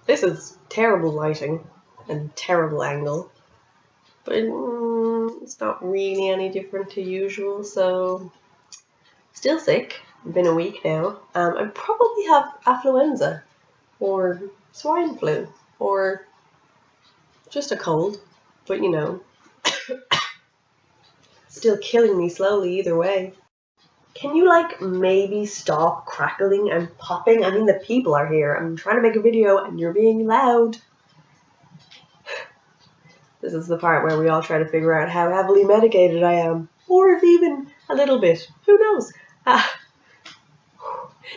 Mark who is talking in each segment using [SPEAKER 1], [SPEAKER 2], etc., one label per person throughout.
[SPEAKER 1] This is terrible lighting and terrible angle, but it's not really any different to usual, so still sick. Been a week now. I probably have affluenza or swine flu or just a cold, but you know, still killing me slowly either way. Can you like maybe stop crackling and popping? I mean, the people are here. I'm trying to make a video and you're being loud. This is the part where we all try to figure out how heavily medicated I am, or if even a little bit. Who knows?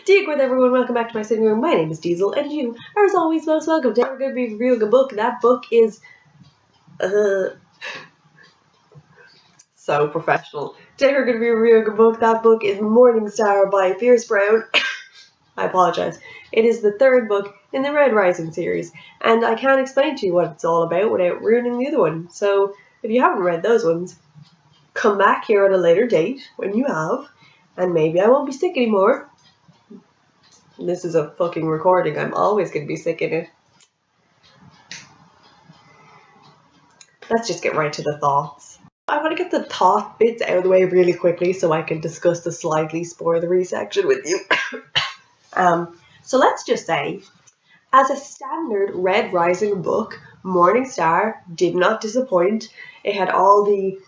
[SPEAKER 1] Dear good everyone, welcome back to my sitting room. My name is Diesel, and you are as always most welcome. Today we're going to be reviewing a book. That book is so professional. Today we're going to be reviewing a book. That book is Morning Star by Pierce Brown. I apologize. It is the third book in the Red Rising series, and I can't explain to you what it's all about without ruining the other one. So if you haven't read those ones, come back here at a later date when you have, and maybe I won't be sick anymore. This is a fucking recording. I'm always going to be sick in it. Let's just get right to the thoughts. I want to get the thought bits out of the way really quickly so I can discuss the slightly spoilery section with you. So let's just say, as a standard Red Rising book, Morning Star did not disappoint. It had all the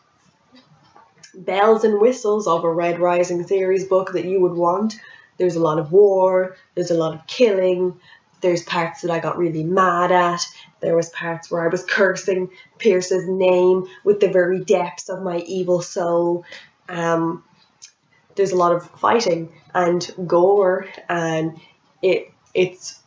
[SPEAKER 1] bells and whistles of a Red Rising series book that you would want. There's a lot of war, there's a lot of killing, there's parts that I got really mad at, there was parts where I was cursing Pierce's name with the very depths of my evil soul. There's a lot of fighting and gore, and it's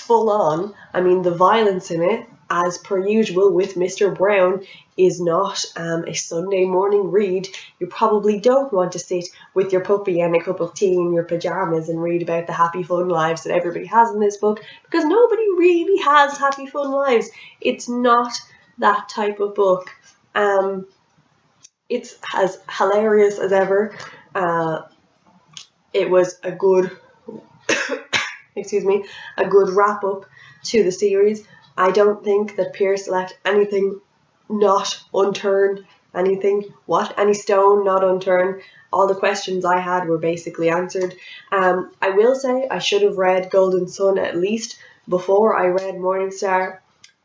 [SPEAKER 1] full on. I mean, the violence in it, as per usual with Mr. Brown, is not a Sunday morning read. You probably don't want to sit with your puppy and a cup of tea in your pajamas and read about the happy fun lives that everybody has in this book, because nobody really has happy fun lives. It's not that type of book. It's as hilarious as ever. It was a good a good wrap up to the series. I don't think that Pierce left anything not unturned, any stone not unturned. All the questions I had were basically answered. I will say I should have read Golden Sun at least before I read Morning Star.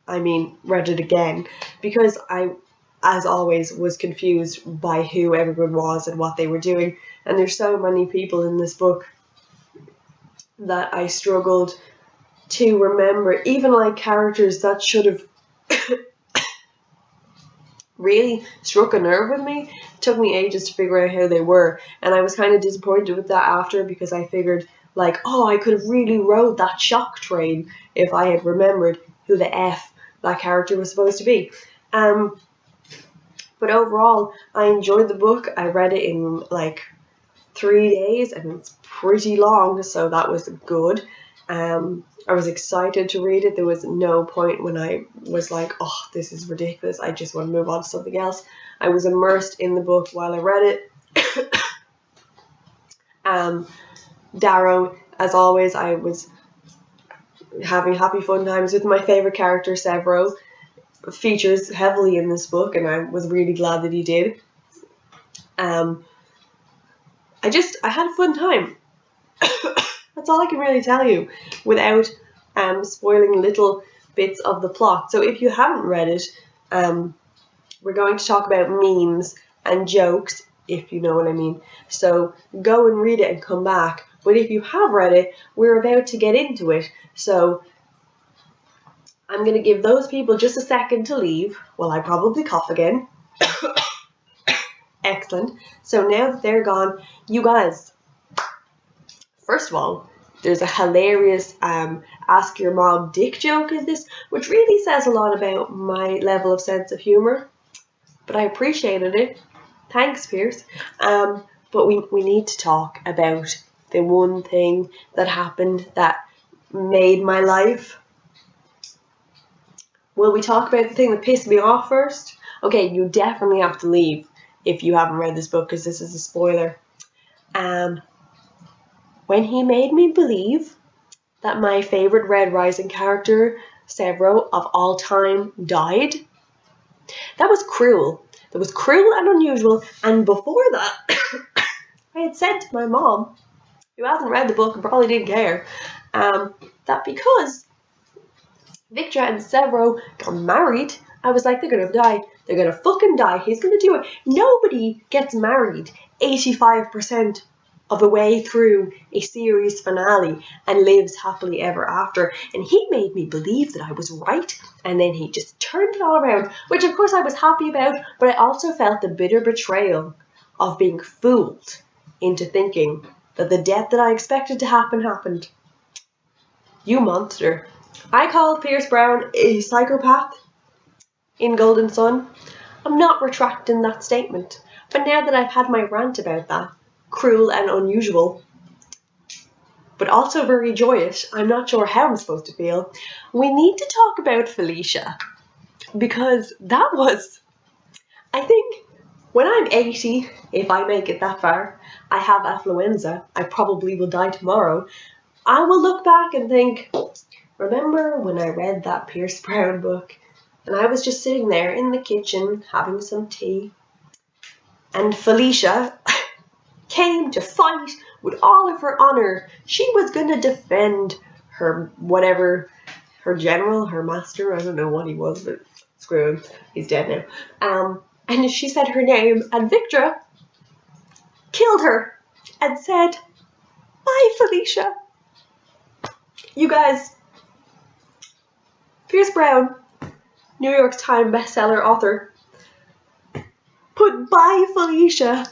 [SPEAKER 1] I mean, read it again, because I, as always, was confused by who everyone was and what they were doing. And there's so many people in this book that I struggled to remember, even like characters that should have really struck a nerve with me. It took me ages to figure out how they were, and I was kind of disappointed with that after, because I figured, like, oh, I could have really rode that shock train if I had remembered who the F that character was supposed to be. But overall, I enjoyed the book. I read it in like 3 days, and it's pretty long, so that was good. I was excited to read it. There was no point when I was like, oh, this is ridiculous, I just want to move on to something else. I was immersed in the book while I read it. Darrow, as always, I was having happy fun times with my favourite character, Severo. Features heavily in this book, and I was really glad that he did. I had a fun time. That's all I can really tell you without spoiling little bits of the plot. So if you haven't read it, we're going to talk about memes and jokes, if you know what I mean. So go and read it and come back. But if you have read it, we're about to get into it. So I'm going to give those people just a second to leave while I probably cough again. Excellent. So now that they're gone, you guys, first of all, there's a hilarious ask your mom dick joke in this, which really says a lot about my level of sense of humour. But I appreciated it. Thanks, Pierce. But we need to talk about the one thing that happened that made my life. Will we talk about the thing that pissed me off first? Okay, you definitely have to leave if you haven't read this book, because this is a spoiler. When he made me believe that my favourite Red Rising character, Severo, of all time died. That was cruel. That was cruel and unusual. And before that, I had said to my mom, who hasn't read the book and probably didn't care, that because Victor and Severo got married, I was like, they're gonna die. They're gonna fucking die. He's gonna do it. Nobody gets married 85% of the way through a series finale and lives happily ever after. And he made me believe that I was right, and then he just turned it all around, which of course I was happy about, but I also felt the bitter betrayal of being fooled into thinking that the death that I expected to happen happened. You monster. I called Pierce Brown a psychopath in Golden Sun. I'm not retracting that statement, but now that I've had my rant about that, cruel and unusual, but also very joyous, I'm not sure how I'm supposed to feel. We need to talk about Felicia, because that was, I think, when I'm 80, if I make it that far, I have affluenza, I probably will die tomorrow, I will look back and think, remember when I read that Pierce Brown book, and I was just sitting there in the kitchen having some tea, and Felicia came to fight with all of her honor. She was going to defend her whatever, her general, her master, I don't know what he was, but screw him, he's dead now. And she said her name, and Victra killed her and said, bye Felicia. You guys, Pierce Brown, New York Times bestseller author, put bye Felicia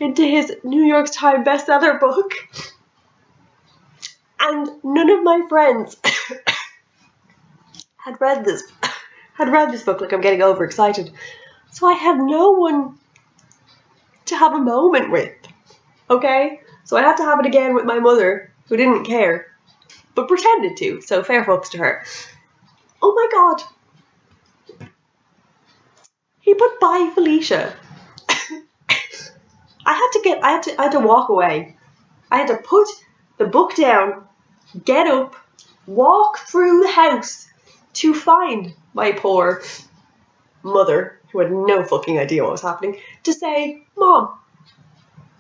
[SPEAKER 1] into his New York Times bestseller book, and none of my friends had read this book. Like, I'm getting overexcited, so I had no one to have a moment with. Okay, so I had to have it again with my mother, who didn't care but pretended to, so fair fucks to her. Oh my god, he put bye Felicia. I had to walk away. I had to put the book down, get up, walk through the house to find my poor mother, who had no fucking idea what was happening, to say, Mom,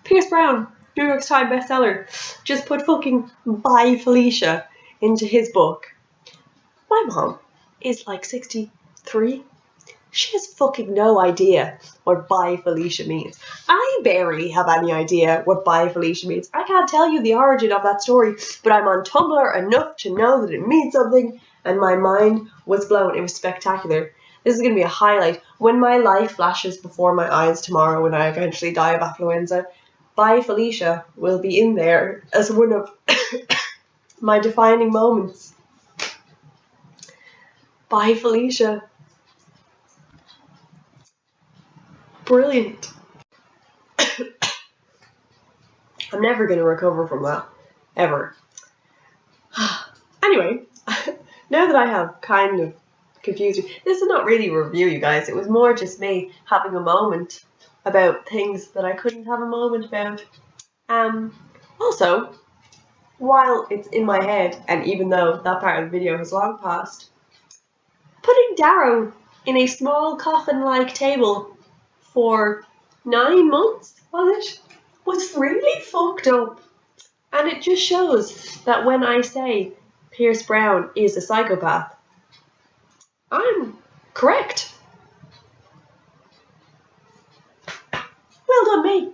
[SPEAKER 1] Pierce Brown, New York Times bestseller, just put fucking bye Felicia into his book. My mom is like 63. She has fucking no idea what bye Felicia means. I barely have any idea what bye Felicia means. I can't tell you the origin of that story, but I'm on Tumblr enough to know that it means something, and my mind was blown. It was spectacular. This is going to be a highlight. When my life flashes before my eyes tomorrow, when I eventually die of affluenza, bye Felicia will be in there as one of my defining moments. Bye Felicia. Brilliant. I'm never going to recover from that. Ever. Anyway, now that I have kind of confused you, this is not really a review, you guys. It was more just me having a moment about things that I couldn't have a moment about. Also, while it's in my head, and even though that part of the video has long passed, putting Darrow in a small coffin-like table for 9 months, was really fucked up. And it just shows that when I say Pierce Brown is a psychopath, I'm correct. Well done me.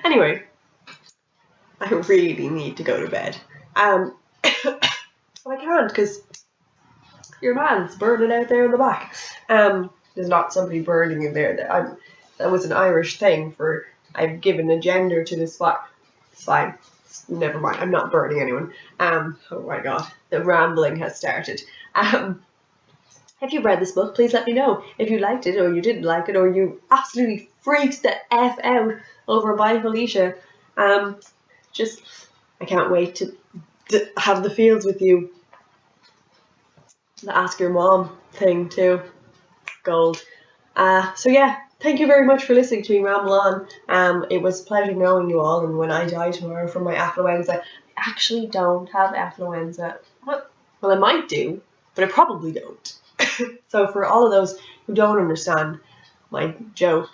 [SPEAKER 1] Anyway, I really need to go to bed. But I can't, because your man's burning out there in the back. There's not somebody burning in there. That was an Irish thing for, I've given a gender to this spot. It's fine. Never mind. I'm not burning anyone. Oh my god. The rambling has started. If you read this book, please let me know if you liked it, or you didn't like it, or you absolutely freaked the F out over Bye Felicia. I can't wait to have the feels with you. The ask your mom thing too. Gold. So yeah, thank you very much for listening to me ramble on. It was a pleasure knowing you all, and when I die tomorrow from my affluenza, actually don't have affluenza. Well, I might do, but I probably don't. So for all of those who don't understand my joke,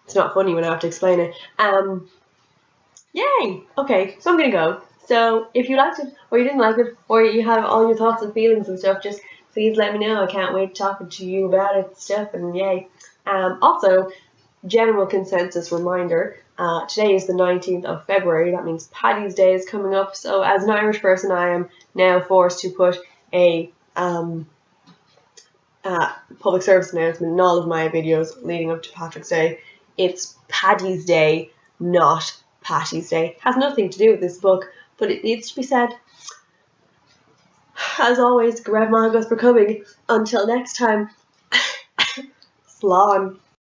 [SPEAKER 1] it's not funny when I have to explain it. Yay! Okay, so I'm gonna go. So if you liked it, or you didn't like it, or you have all your thoughts and feelings and stuff, just please let me know. I can't wait talking to you about it and stuff, and yay. Also, general consensus reminder, today is the 19th of February, that means Paddy's Day is coming up, so as an Irish person I am now forced to put a public service announcement in all of my videos leading up to Patrick's Day. It's Paddy's Day, not Patty's Day. It has nothing to do with this book, but it needs to be said. As always, Grandma goes for coming. Until next time, Slán.